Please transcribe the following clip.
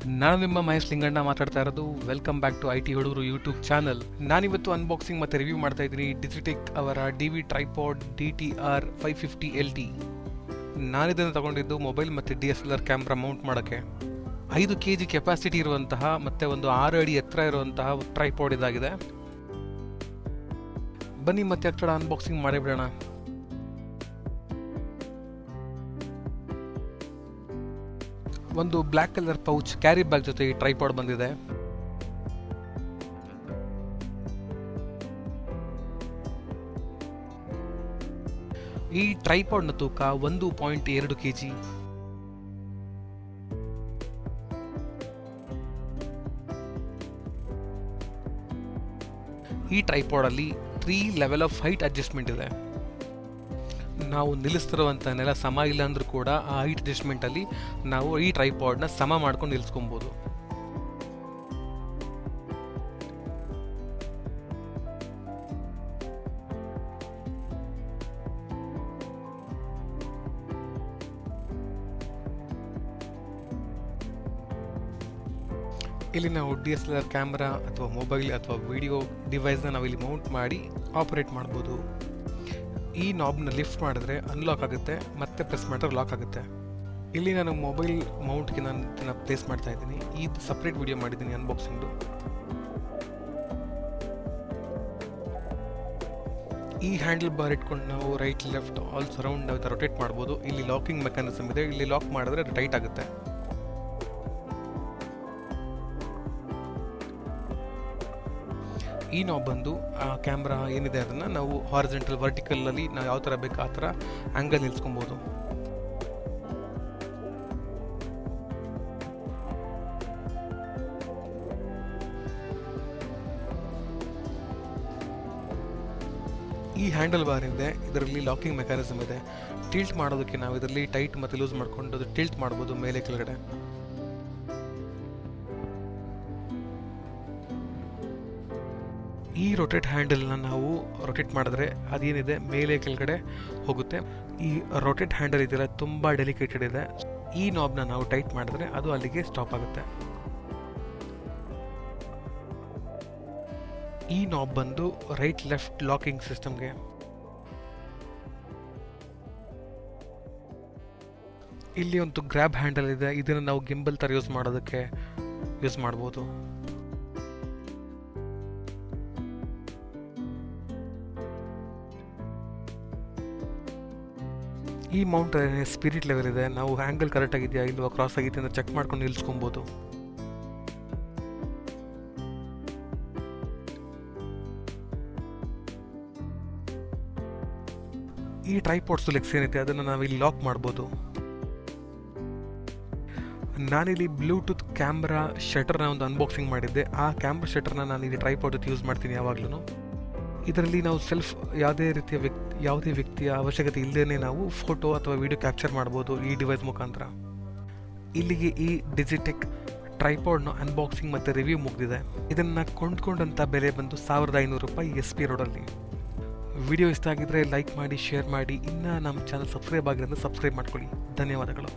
ನಾನು ನಿಮ್ಮ ಮಹೇಶ್ ಲಿಂಗಣ್ಣ ಮಾತಾಡ್ತಾ ಇರೋದು. ವೆಲ್ಕಮ್ ಬ್ಯಾಕ್ ಟು IT ಹುಡುಗರು ಯೂಟ್ಯೂಬ್ ಚಾನಲ್. ನಾನಿವತ್ತು ಅನ್ಬಾಕ್ಸಿಂಗ್ ಮತ್ತು ರಿವ್ಯೂ ಮಾಡ್ತಾ ಇದ್ದೀನಿ ಡಿಜಿಟೆಕ್ ಅವರ DV ಟ್ರೈಪಾಡ್ DTR 550 LT. ನಾನಿದನ್ನು ತಗೊಂಡಿದ್ದು ಮೊಬೈಲ್ ಮತ್ತು DSLR ಕ್ಯಾಮ್ರಾ ಮೌಂಟ್ ಮಾಡೋಕ್ಕೆ. 5 kg ಕೆಪಾಸಿಟಿ ಇರುವಂತಹ ಮತ್ತು ಒಂದು 6 ಅಡಿ ಎತ್ತರ ಇರುವಂತಹ ಟ್ರೈಪಾಡ್ ಇದಾಗಿದೆ. ಬನ್ನಿ ಮತ್ತೆ ಹತ್ತಿರ ಅನ್ಬಾಕ್ಸಿಂಗ್ ಮಾಡಿಬಿಡೋಣ. ಒಂದು black colour pouch carry bag ಜೊತೆ ಈ ಟ್ರೈಪಾಡ್ ಬಂದಿದೆ. ಈ ಟ್ರೈಪಾಡ್ನ ತೂಕ 1.2 kg. ಈ ಟ್ರೈಪಾಡ್ ಅಲ್ಲಿ 3 ಲೆವೆಲ್ ಆಫ್ ಹೈಟ್ ಅಡ್ಜಸ್ಟ್ಮೆಂಟ್ ಇದೆ. ನಾವು ನಿಲ್ಲಿಸ್ತಿರುವಂಥ ನೆಲ ಸಮ ಇಲ್ಲ ಅಂದ್ರೂ ಕೂಡ ಆ ಹೈಟ್ ಅಡ್ಜಸ್ಟ್ಮೆಂಟ್ ಅಲ್ಲಿ ನಾವು ಈ ಟ್ರೈಪಾಡ್ನ ಸಮ ಮಾಡ್ಕೊಂಡು ನಿಲ್ಲಿಸ್ಕೊಬೋದು. ಇಲ್ಲಿ ನಾವು DSLR ಕ್ಯಾಮ್ರಾ ಅಥವಾ ಮೊಬೈಲ್ ಅಥವಾ ವಿಡಿಯೋ ಡಿವೈಸ್ನ ನಾವಿಲ್ಲಿ ಮೌಂಟ್ ಮಾಡಿ ಆಪರೇಟ್ ಮಾಡ್ಬೋದು. ಈ ನಾಬ್ನ ಲಿಫ್ಟ್ ಮಾಡಿದ್ರೆ ಅನ್ಲಾಕ್ ಆಗುತ್ತೆ, ಮತ್ತೆ ಪ್ರೆಸ್ ಮಾಡಿದ್ರೆ ಲಾಕ್ ಆಗುತ್ತೆ. ಇಲ್ಲಿ ನಾನು ಮೊಬೈಲ್ ಮೌಂಟ್ಗೆ ನಾನು ಇದನ್ನು ಪ್ಲೇಸ್ ಮಾಡ್ತಾ ಇದ್ದೀನಿ. ಇದು ಸಪ್ರೇಟ್ ವಿಡಿಯೋ ಮಾಡಿದ್ದೀನಿ ಅನ್ಬಾಕ್ಸಿಂಗ್ದು. ಈ ಹ್ಯಾಂಡಲ್ ಬಾರ್ ಇಟ್ಕೊಂಡು ನಾವು ರೈಟ್ ಲೆಫ್ಟ್ ಆಲ್ ಸರೌಂಡ್ ನಾವು ರೊಟೇಟ್ ಮಾಡ್ಬೋದು. ಇಲ್ಲಿ ಲಾಕಿಂಗ್ ಮೆಕ್ಯಾನಿಸಮ್ ಇದೆ. ಇಲ್ಲಿ ಲಾಕ್ ಮಾಡಿದ್ರೆ ಅದು ಟೈಟ್ ಆಗುತ್ತೆ. ಈ ನಾಬ್ ಬಂದು ಆ ಕ್ಯಾಮ್ರಾ ಏನಿದೆ ಅದನ್ನು ನಾವು ಹಾರಿಜೆಂಟಲ್ ವರ್ಟಿಕಲಲ್ಲಿ ನಾವು ಯಾವ ಥರ ಬೇಕು ಆ ಥರ ಆ್ಯಂಗಲ್ ನಿಲ್ಸ್ಕೊಬೋದು. ಈ ಹ್ಯಾಂಡಲ್ ಬಾರ್ ಇದೆ, ಇದರಲ್ಲಿ ಲಾಕಿಂಗ್ ಮೆಕ್ಯಾನಿಸಮ್ ಇದೆ. ಟಿಲ್ಟ್ ಮಾಡೋದಕ್ಕೆ ನಾವು ಇದರಲ್ಲಿ ಟೈಟ್ ಮತ್ತು ಲೂಸ್ ಮಾಡಿಕೊಂಡು ಅದು ಟಿಲ್ಟ್ ಮಾಡ್ಬೋದು ಮೇಲೆ ಕೆಳಗಡೆ. ಈ ರೊಟೇಟ್ ಹ್ಯಾಂಡಲ್ನ ನಾವು ರೊಟೇಟ್ ಮಾಡಿದ್ರೆ ಅದೇನಿದೆ ಮೇಲೆ ಕೆಳಗಡೆ ಹೋಗುತ್ತೆ. ಈ ರೊಟೇಟ್ ಹ್ಯಾಂಡಲ್ ಇದೆಲ್ಲ ತುಂಬ ಡೆಲಿಕೇಟೆಡ್ ಇದೆ. ಈ ನಾಬ್ನ ನಾವು ಟೈಟ್ ಮಾಡಿದ್ರೆ ಅದು ಅಲ್ಲಿಗೆ ಸ್ಟಾಪ್ ಆಗುತ್ತೆ. ಈ ನಾಬ್ ಬಂದು ರೈಟ್ ಲೆಫ್ಟ್ ಲಾಕಿಂಗ್ ಸಿಸ್ಟಮ್ಗೆ. ಇಲ್ಲಿ ಒಂದು ಗ್ರ್ಯಾಬ್ ಹ್ಯಾಂಡಲ್ ಇದೆ. ಇದನ್ನು ನಾವು ಗಿಂಬಲ್ ಥರ ಯೂಸ್ ಮಾಡೋದಕ್ಕೆ ಯೂಸ್ ಮಾಡ್ಬೋದು. ಈ ಮೌಂಟ್ ಸ್ಪಿರಿಟ್ ಲೆವೆಲ್ ಇದೆ. ನಾವು ಆ್ಯಂಗಲ್ ಕರೆಕ್ಟ್ ಆಗಿದೆಯಾ ಇಲ್ವಾ, ಕ್ರಾಸ್ ಆಗಿದೆಯಾ ಅಂತ ಚೆಕ್ ಮಾಡ್ಕೊಂಡು ನಿಲ್ಸ್ಕೊಬೋದು. ಈ ಟ್ರೈಪಾಡ್ ಲೆಗ್ಸ್ ಏನಿದೆ ಅದನ್ನು ನಾವಿಲ್ಲಿ ಲಾಕ್ ಮಾಡ್ಬೋದು. ನಾನಿಲ್ಲಿ ಬ್ಲೂಟೂತ್ ಕ್ಯಾಮ್ರಾ ಶಟರ್ನ ಒಂದು ಅನ್ಬಾಕ್ಸಿಂಗ್ ಮಾಡಿದ್ದೆ. ಆ ಕ್ಯಾಮ್ರಾ ಶಟರ್ನ ನಾನು ಇಲ್ಲಿ ಟ್ರೈಪಾಡ್ ಜೊತೆ ಯೂಸ್ ಮಾಡ್ತೀನಿ ಯಾವಾಗಲೂ. ಇದರಲ್ಲಿ ನಾವು ಯಾವುದೇ ವ್ಯಕ್ತಿಯ ಅವಶ್ಯಕತೆ ಇಲ್ಲದೇ ನಾವು ಫೋಟೋ ಅಥವಾ ವಿಡಿಯೋ ಕ್ಯಾಪ್ಚರ್ ಮಾಡ್ಬೋದು ಈ ಡಿವೈಸ್ ಮುಖಾಂತರ. ಇಲ್ಲಿಗೆ ಈ ಡಿಜಿಟೆಕ್ ಟ್ರೈಪಾಡ್ನ ಅನ್ಬಾಕ್ಸಿಂಗ್ ಮತ್ತು ರಿವ್ಯೂ ಮುಗಿದಿದೆ. ಇದನ್ನು ಕೊಂಡ್ಕೊಂಡಂಥ ಬೆಲೆ ಬಂದು ₹1500 SP ರೋಡಲ್ಲಿ. ವಿಡಿಯೋ ಇಷ್ಟ ಆಗಿದ್ರೆ ಲೈಕ್ ಮಾಡಿ, ಶೇರ್ ಮಾಡಿ. ಇನ್ನು ನಮ್ಮ ಚಾನಲ್ ಸಬ್ಸ್ಕ್ರೈಬ್ ಆಗಿರೋದ್ರೆ ಸಬ್ಸ್ಕ್ರೈಬ್ ಮಾಡ್ಕೊಳ್ಳಿ. ಧನ್ಯವಾದಗಳು.